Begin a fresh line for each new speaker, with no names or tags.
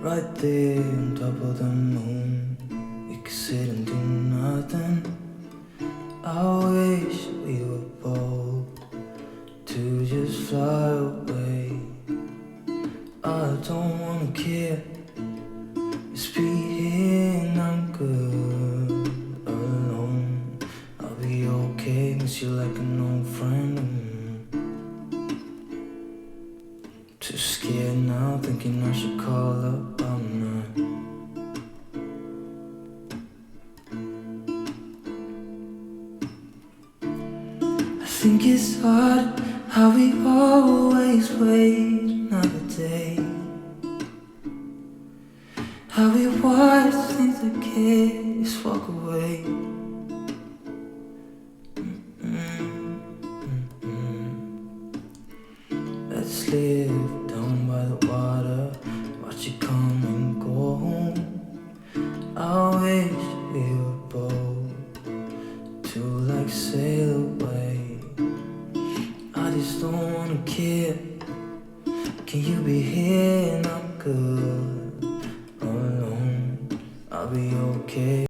right there on top of the moon. We could sit and do nothing. I wish we were bold to just fly away. I don't wanna care, just be here and I'm good alone. I'll be okay, miss you like an old friend. Too scared now, thinking I should call up all night. I think it's hard how we always wait another day, how we watch things that can't just walk away. Let's live down by the water, watch it come and go home. I wish we were bold to like sail away. I just don't wanna care. Can you be here and I'm good alone? I'll be okay.